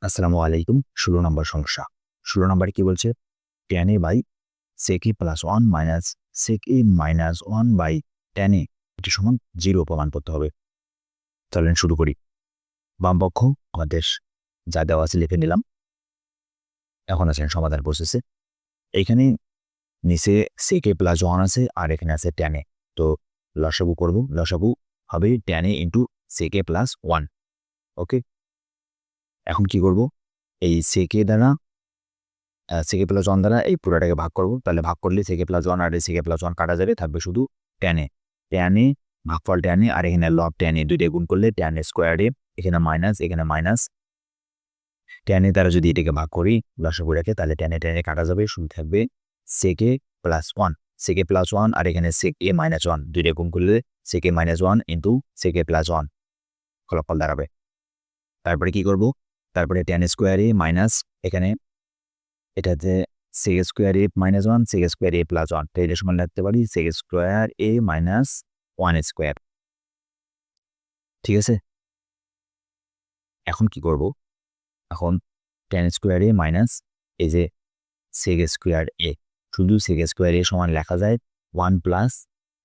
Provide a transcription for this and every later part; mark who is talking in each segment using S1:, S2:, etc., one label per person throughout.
S1: আসসালামু আলাইকুম। ১৬ নম্বর সমস্যা। ১৬ নম্বরে কি বলছে? tan a by sec a plus 1 minus sec a minus 1 by tan a এটি সমান 0 প্রমাণ করতে হবে। চলেন শুরু করি। বাম পক্ষ আমাদের যা দেওয়া আছে লিখে নিলাম। এখন আছেন সমাধান প্রসেসে। এইখানে নিচে sec a প্লাস 1 আছে আর এখানে আছে tan a। তো লসাগু করব। লসাগু হবে tan a into sec a plus 1। ওকে? এখন কি করব? এই sec a দ্বারা sec a প্লাস 1 দ্বারা এই পুরাটাকে ভাগ করব। তাহলে ভাগ করলে sec a প্লাস 1 আর sec a প্লাস 1 কাটা যাবে, থাকবে শুধু tan a। tan a ভাগফল tan a আর এখানে লব tan a দুইটা গুণ করলে tan a স্কয়ার a, এখানে মাইনাস tan a দ্বারা যদি এটাকে ভাগ করি লসাগুটাকে, তাহলে tan a কাটা যাবে, শুধু থাকবে sec a plus 1। sec a plus 1 আর এখানে sec a মাইনাস 1 দুইটা গুণ করলে sec a minus 1 into sec a plus 1 ফলাফল দাঁড়াবে। তারপরে কি করব? তারপরে tan a square a minus এখানে এটাতে sec square a minus 1 sec square a plus 1, তো এটা সমান লিখতে পারি sec square a minus 1 square. ঠিক আছে? এখন কি করব? এখন tan স্কয়ার a মাইনাস এই যে sec স্কয়ার a, শুধু sec স্কয়ার a সমান লেখা যায় 1 প্লাস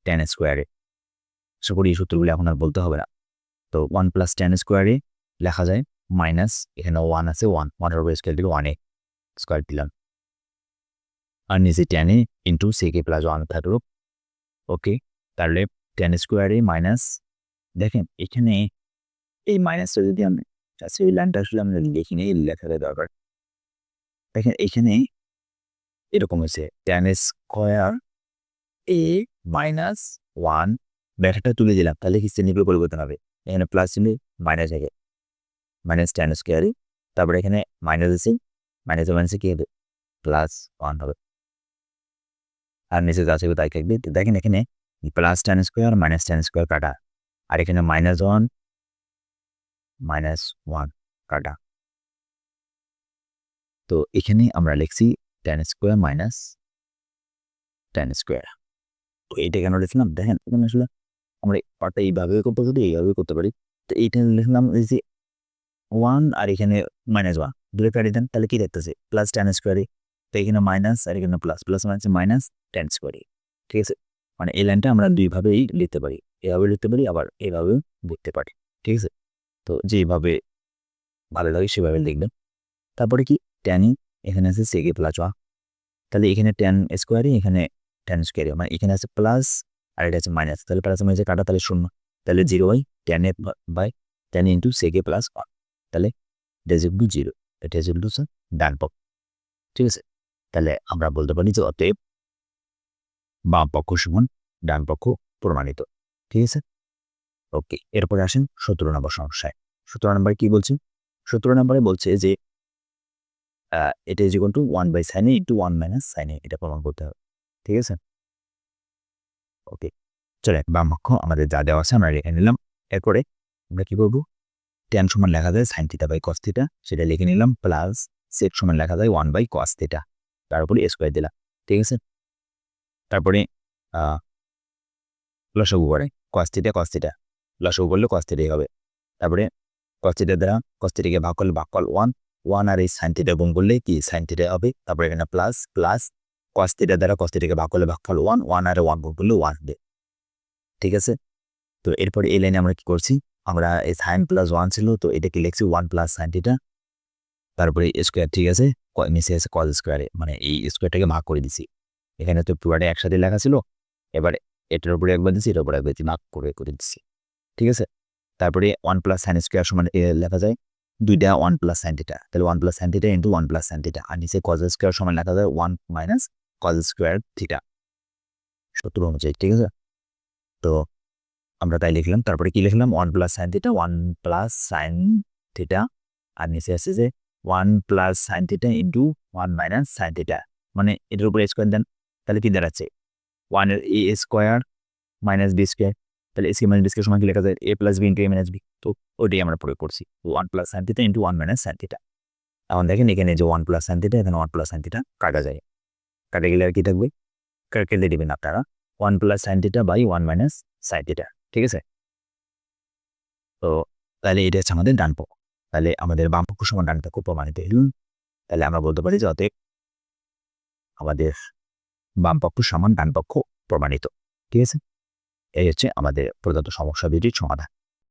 S1: tan স্কয়ার a। আশা করি এই সূত্রগুলো এখন আর বলতে হবে না। তো 1 প্লাস tan স্কয়ার a লেখা যায় মাইনাস এখানে 1 আছে, 1 এর উপর স্কয়ার দিলে 1 a স্কয়ার দিলাম। আর নিচে tan a into sec a plus 1 থাকলো। ওকে, তাহলে tan স্কয়ার a মাইনাস, দেখেন এখানে এই মাইনাসটা যদি আমি এই লাইনটা আসলে আমরা লিখিনি, লেখাটা দরকার। দেখেন এখানে এরকম হয়েছে tan স্কয়ার a মাইনাস 1, ব্যাটাটা তুলে দিলাম, তাহলে কি শ্রেণীগুলো পরিবর্তন হবে। এখানে প্লাস চিহ্নে মাইনাস থাকে, মাইনাস tan স্কয়ার, তারপরে এখানে মাইনাস আছে, মাইনাসে কি হবে? প্লাস 1 হবে। আর নিচে যা ছিল তাই থাকবে। দেখেন এখানে plus tan square minus tan square কাটা, আর এখানে মাইনাস 1 কাটা। তো এখানে আমরা লিখছি tan square minus tan square. তো এইটা কেন লিখলাম? দেখেন এখানে আসলে আমরা পার্টটা এইভাবে করতে পারি, এইভাবে করতে পারি। তো এইটা লিখলাম এই যে 1 আর এখানে মাইনাস 1 দূরে কাটিয়ে দেন, তাহলে কি দেখতেছে? Plus tan square. তো এখানে মাইনাস আর এখানে plus, plus minus minus tan square. ঠিক আছে? মানে এই লাইনটা আমরা দুইভাবেই লিখতে পারি, এভাবে লিখতে পারি আবার এভাবেও লিখতে পারি। ঠিক আছে? তো যেভাবে ভালো লাগে সেভাবে লিখবেন। তারপরে কি tan, এখানে আছে sec a প্লাস 1, তাহলে এখানে tan স্কয়ার, এখানে tan স্কয়ার, মানে এখানে আছে প্লাস আর এটা আছে মাইনাস, তাহলে প্লাস মাইনাসে কাটা, তাহলে 0, তাহলে 0 by tan a by tan into sec a plus 1, তাহলে এটা ইজ ইকুয়াল টু 0, এটা ইজ ইকুয়াল টু ডান পক্ষ। ঠিক আছে? তাহলে আমরা বলতে পারি যে অতএব বাম পক্ষ সমান ডান পক্ষ প্রমাণিত। ঠিক আছে? ওকে, এরপরে আসেন 17 নম্বর সমস্যায়। 17 নম্বরে কি বলছে? 17 নম্বরে বলছে যে এটা is equal to 1 by sin a into 1 minus sin a, এটা প্রমাণ করতে হবে। ঠিক আছে? ওকে, চলেন বাম পক্ষ আমাদের যা দেওয়া আছে আমরা লিখে নিলাম। এরপরে আমরা কি করব? tan সমান লেখা যায় sin theta by cos theta, সেটা লিখে নিলাম, প্লাস sec সমান লেখা যায় 1 বাই cos থিটা, তার উপরে স্কয়ার দিলাম। ঠিক আছে? তারপরে লসাগু করে cos থিটা লসাগু করলে cos থিটাই হবে। তারপরে cos থিটা দ্বারা cos থিটাকে ভাগ করলে ভাগফল 1 আর এই sin থিটা গুণ করলে কি sin থিটা হবে। তারপরে এখানে প্লাস cos থিটা দ্বারা cos থিটাকে ভাগ করলে ভাগফল 1 আর 1 গুণ করলে 1 হবে। ঠিক আছে? তো এরপরে এই লাইনে আমরা কি করছি? আমরা এই sin প্লাস 1 ছিল, তো এটাকে লিখছি 1 প্লাস sin থিটা, তারপরে স্কয়ার। ঠিক আছে? নিচে আছে cos স্কয়ারে, মানে এই স্কয়ারটাকে ভাগ করে দিছি। এখানে তো পুরোটা একসাথে লেখা ছিল, এবার এটার উপরে একবার দিছি, এটার উপরে একবার ভাগ করে দিচ্ছি। ঠিক আছে? তারপরে 1 প্লাস sin স্কয়ার সমান লেখা যায় দুইটা 1 প্লাস sin থিটা, তাহলে 1 plus sin theta into 1 plus sin theta, আর নিচে cos স্কয়ার সমান লেখা যায় 1 মাইনাস cos স্কয়ার থিটা, সূত্র অনুযায়ী। ঠিক আছে? তো আমরা তাই লিখলাম। তারপরে কি লিখলাম? 1 plus sin theta, 1 plus sin theta, আর নিচে আছে যে 1 plus sin theta into 1 minus sin theta, মানে এটার উপরে স্কয়ার দেন, তাহলে কি দাঁড়াচ্ছে? 1 এর a square minus b square, তাহলে a মাইনাস b স্কয়ার সমান কি লেখা যায়? a plus b into a minus b, তো ওইটাই আমরা প্রয়োগ করছি, 1 plus sin theta into 1 minus sin theta. এখন দেখেন এখানে যে 1 প্লাস sin থিটা, এখানে 1 প্লাস sin থিটা কাটা যায়, কাটা গেলে আর কি থাকবে? কেটে দিবেন আপনারা, 1 plus sin theta by 1 minus sin theta. ঠিক আছে? তো তাহলে এটা হচ্ছে আমাদের ডান পক্ষ। তাহলে আমাদের বাম পক্ষ সমান ডান পক্ষ প্রমাণিত হইল। তাহলে আমরা বলতে পারি যে অতএব আমাদের বাম পক্ষ সমান ডান পক্ষ প্রমাণিত। ঠিক আছে, এই হচ্ছে আমাদের প্রদত্ত সমস্যা দুটির সমাধান।